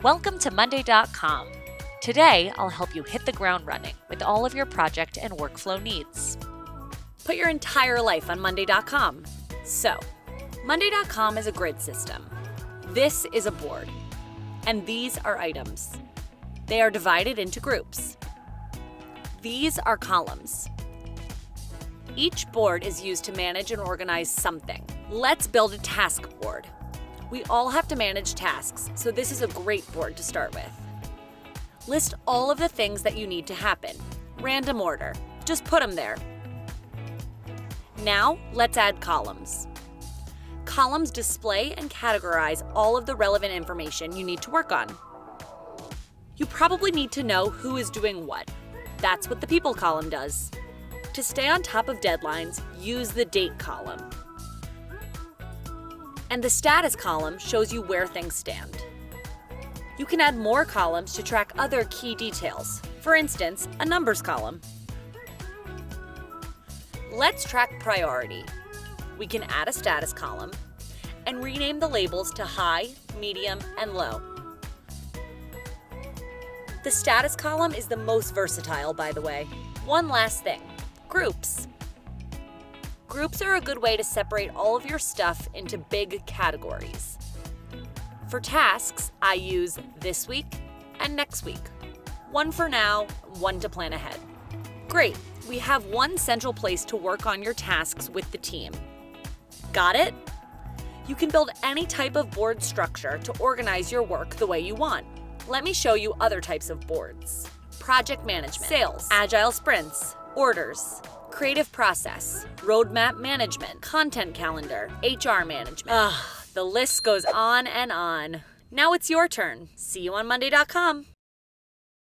Welcome to monday.com. Today, I'll help you hit the ground running with all of your project and workflow needs. Put your entire life on monday.com. So, monday.com is a grid system. This is a board. And these are items. They are divided into groups. These are columns. Each board is used to manage and organize something. Let's build a task board. We all have to manage tasks, so this is a great board to start with. List all of the things that you need to happen. Random order. Just put them there. Now, let's add columns. Columns display and categorize all of the relevant information you need to work on. You probably need to know who is doing what. That's what the people column does. To stay on top of deadlines, use the date column. And the status column shows you where things stand. You can add more columns to track other key details. For instance, a numbers column. Let's track priority. We can add a status column and rename the labels to high, medium, and low. The status column is the most versatile, by the way. One last thing, groups. Groups are a good way to separate all of your stuff into big categories. For tasks, I use this week and next week. One for now, one to plan ahead. Great, we have one central place to work on your tasks with the team. Got it? You can build any type of board structure to organize your work the way you want. Let me show you other types of boards. Project management, sales, agile sprints, orders, creative process, roadmap management, content calendar, HR management. The list goes on and on. Now it's your turn. See you on monday.com.